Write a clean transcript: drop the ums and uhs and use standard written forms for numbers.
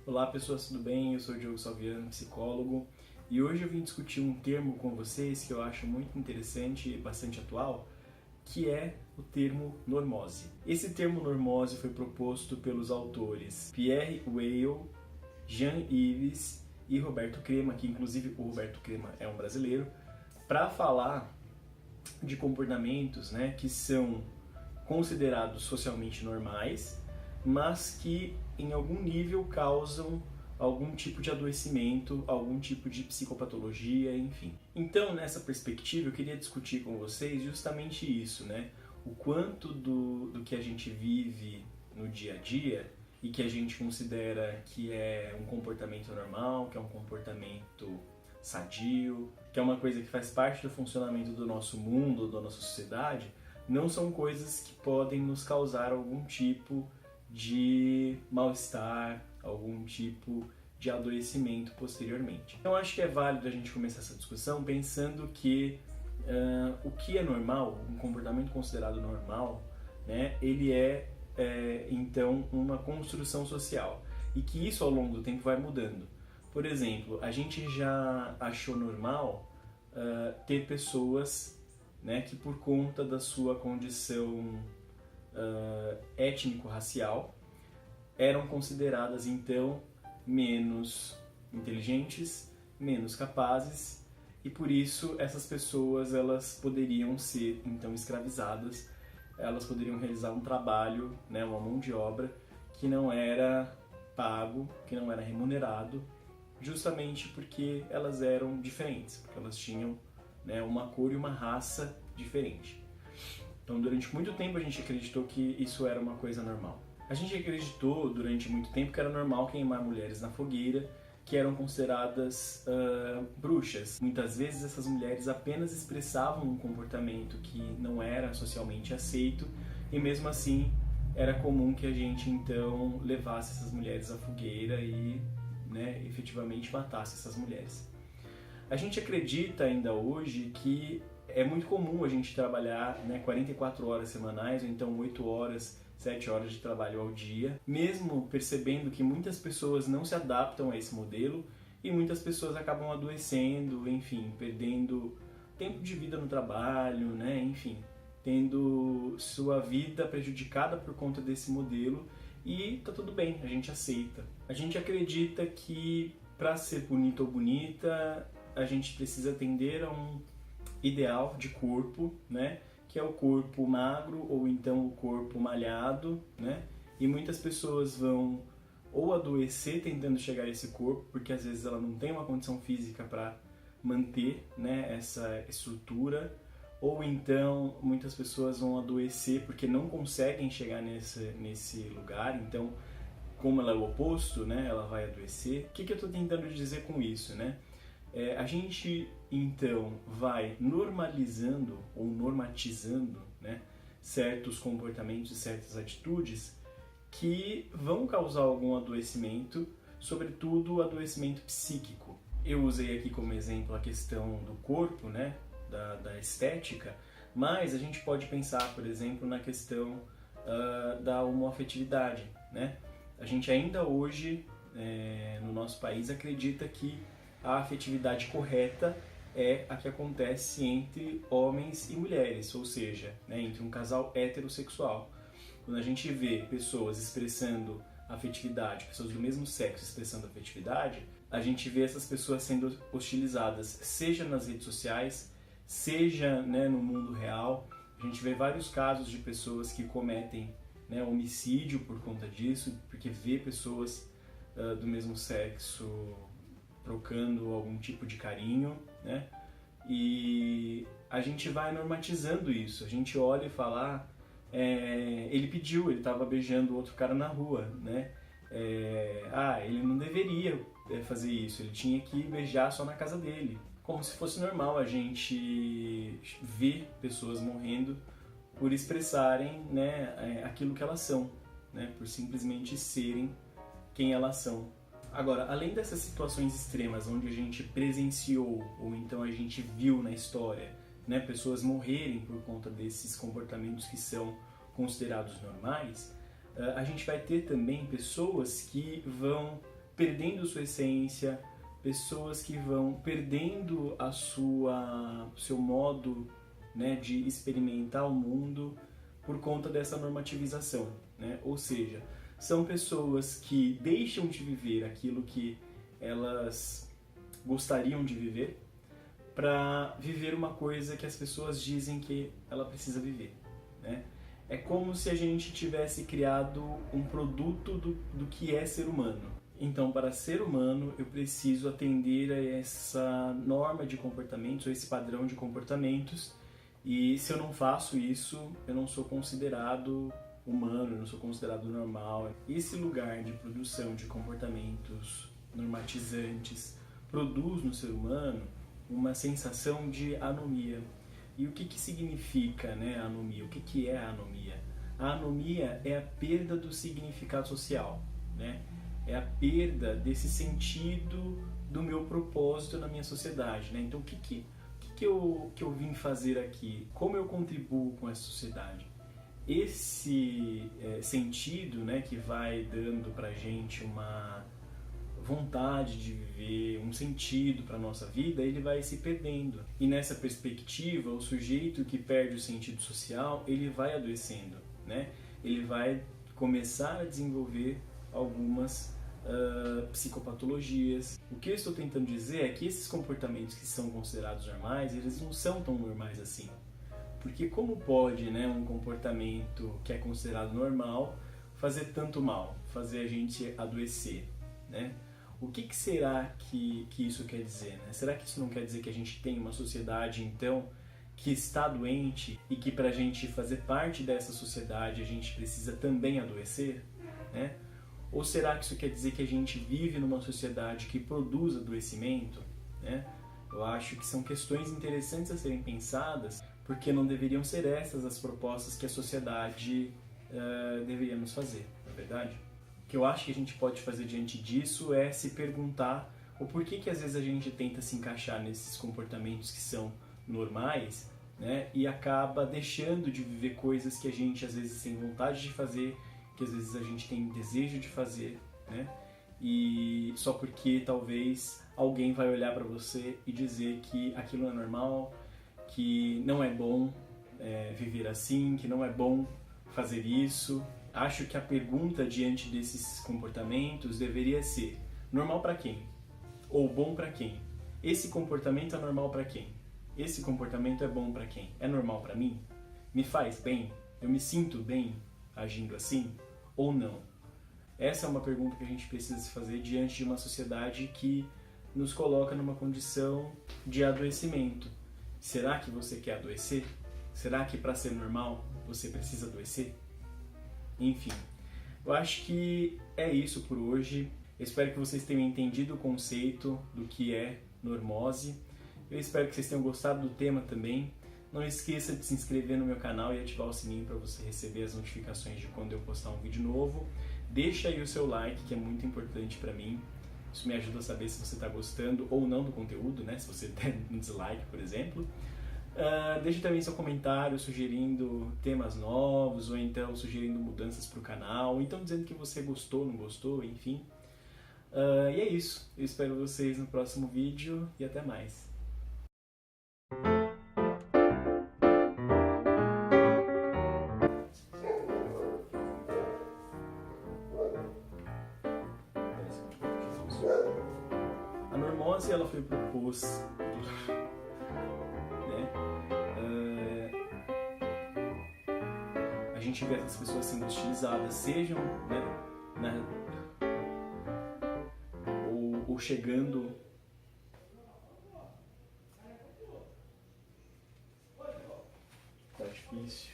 Olá pessoas, tudo bem? Eu sou o Diogo Salviano, psicólogo, e hoje eu vim discutir um termo com vocês que eu acho muito interessante e bastante atual, que é o termo normose. Esse termo normose foi proposto pelos autores Pierre Weil, Jean-Yves e Roberto Crema, que inclusive o Roberto Crema é um brasileiro, para falar de comportamentos, que são considerados socialmente normais, mas que em algum nível causam algum tipo de adoecimento, algum tipo de psicopatologia, enfim. Então, nessa perspectiva, eu queria discutir com vocês justamente isso, o quanto do que a gente vive no dia a dia e que a gente considera que é um comportamento normal, que é um comportamento sadio, que é uma coisa que faz parte do funcionamento do nosso mundo, da nossa sociedade, não são coisas que podem nos causar algum tipo de mal-estar, algum tipo de adoecimento posteriormente. Então acho que é válido a gente começar essa discussão pensando que o que é normal, um comportamento considerado normal, ele então uma construção social e que isso ao longo do tempo vai mudando. Por exemplo, a gente já achou normal ter pessoas que por conta da sua condição étnico-racial eram consideradas então menos inteligentes, menos capazes, e por isso essas pessoas elas poderiam ser então escravizadas, elas poderiam realizar um trabalho, uma mão de obra que não era pago, que não era remunerado, justamente porque elas eram diferentes, porque elas tinham uma cor e uma raça diferente. Então, durante muito tempo a gente acreditou que isso era uma coisa normal. A gente acreditou durante muito tempo que era normal queimar mulheres na fogueira, que eram consideradas bruxas. Muitas vezes essas mulheres apenas expressavam um comportamento que não era socialmente aceito e mesmo assim era comum que a gente então levasse essas mulheres à fogueira e efetivamente matasse essas mulheres. A gente acredita ainda hoje que é muito comum a gente trabalhar 44 horas semanais, ou então 8 horas, 7 horas de trabalho ao dia, mesmo percebendo que muitas pessoas não se adaptam a esse modelo e muitas pessoas acabam adoecendo, enfim, perdendo tempo de vida no trabalho, enfim, tendo sua vida prejudicada por conta desse modelo e tá tudo bem, a gente aceita. A gente acredita que para ser bonito ou bonita, a gente precisa atender a um ideal de corpo, que é o corpo magro ou então o corpo malhado, e muitas pessoas vão ou adoecer tentando chegar a esse corpo, porque às vezes ela não tem uma condição física para manter essa estrutura, ou então muitas pessoas vão adoecer porque não conseguem chegar nesse lugar, então como ela é o oposto, ela vai adoecer. O que eu estou tentando dizer com isso, a gente então vai normalizando ou normatizando certos comportamentos e certas atitudes que vão causar algum adoecimento, sobretudo o adoecimento psíquico. Eu usei aqui como exemplo a questão do corpo, da estética, mas a gente pode pensar, por exemplo, na questão da homoafetividade. A gente ainda hoje, no nosso país, acredita que a afetividade correta é a que acontece entre homens e mulheres, ou seja, entre um casal heterossexual. Quando a gente vê pessoas expressando afetividade, pessoas do mesmo sexo expressando afetividade, a gente vê essas pessoas sendo hostilizadas, seja nas redes sociais, seja no mundo real. A gente vê vários casos de pessoas que cometem homicídio por conta disso, porque vê pessoas do mesmo sexo trocando algum tipo de carinho, e a gente vai normatizando isso. A gente olha e fala, ele pediu, ele estava beijando outro cara na rua, ele não deveria fazer isso, ele tinha que beijar só na casa dele. Como se fosse normal a gente ver pessoas morrendo por expressarem aquilo que elas são, por simplesmente serem quem elas são. Agora, além dessas situações extremas onde a gente presenciou ou então a gente viu na história pessoas morrerem por conta desses comportamentos que são considerados normais, a gente vai ter também pessoas que vão perdendo sua essência, pessoas que vão perdendo seu modo, né, de experimentar o mundo por conta dessa normativização, né? Ou seja, são pessoas que deixam de viver aquilo que elas gostariam de viver para viver uma coisa que as pessoas dizem que ela precisa viver, né? É como se a gente tivesse criado um produto do que é ser humano. Então, para ser humano, eu preciso atender a essa norma de comportamentos, ou esse padrão de comportamentos, e se eu não faço isso, eu não sou considerado humano, eu não sou considerado normal. Esse lugar de produção de comportamentos normatizantes produz no ser humano uma sensação de anomia. E o que significa, né, a anomia? O que é a anomia? A anomia é a perda do significado social, né? É a perda desse sentido do meu propósito na minha sociedade, né? Então, o que eu vim fazer aqui? Como eu contribuo com essa sociedade? Esse sentido, né, que vai dando pra gente uma vontade de viver, um sentido para a nossa vida, ele vai se perdendo. E nessa perspectiva, o sujeito que perde o sentido social, ele vai adoecendo, né? Ele vai começar a desenvolver algumas psicopatologias. O que eu estou tentando dizer é que esses comportamentos que são considerados normais, eles não são tão normais assim. Porque como pode, né, um comportamento que é considerado normal fazer tanto mal, fazer a gente adoecer, né? O que será que isso quer dizer, né? Será que isso não quer dizer que a gente tem uma sociedade, então, que está doente e que para a gente fazer parte dessa sociedade a gente precisa também adoecer, né? Ou será que isso quer dizer que a gente vive numa sociedade que produz adoecimento, né? Eu acho que são questões interessantes a serem pensadas, porque não deveriam ser essas as propostas que a sociedade deveria nos fazer, não é verdade? O que eu acho que a gente pode fazer diante disso é se perguntar o porquê que às vezes a gente tenta se encaixar nesses comportamentos que são normais, né, e acaba deixando de viver coisas que a gente às vezes tem vontade de fazer, que às vezes a gente tem desejo de fazer, né, e só porque talvez alguém vai olhar para você e dizer que aquilo é normal, que não é bom viver assim, que não é bom fazer isso. Acho que a pergunta diante desses comportamentos deveria ser: normal para quem? Ou bom para quem? Esse comportamento é normal para quem? Esse comportamento é bom para quem? É normal para mim? Me faz bem? Eu me sinto bem agindo assim? Ou não? Essa é uma pergunta que a gente precisa se fazer diante de uma sociedade que nos coloca numa condição de adoecimento. Será que você quer adoecer? Será que para ser normal você precisa adoecer? Enfim, eu acho que é isso por hoje. Eu espero que vocês tenham entendido o conceito do que é normose. Eu espero que vocês tenham gostado do tema também. Não esqueça de se inscrever no meu canal e ativar o sininho para você receber as notificações de quando eu postar um vídeo novo. Deixa aí o seu like, que é muito importante para mim. Isso me ajuda a saber se você está gostando ou não do conteúdo, né? Se você der um dislike, por exemplo. Deixe também seu comentário sugerindo temas novos, ou então sugerindo mudanças para o canal, ou então dizendo que você gostou, não gostou, enfim. E é isso. Eu espero vocês no próximo vídeo e até mais. A normose ela foi proposta, né? A gente vê essas pessoas sendo hostilizadas, sejam, né, ou chegando. Tá difícil.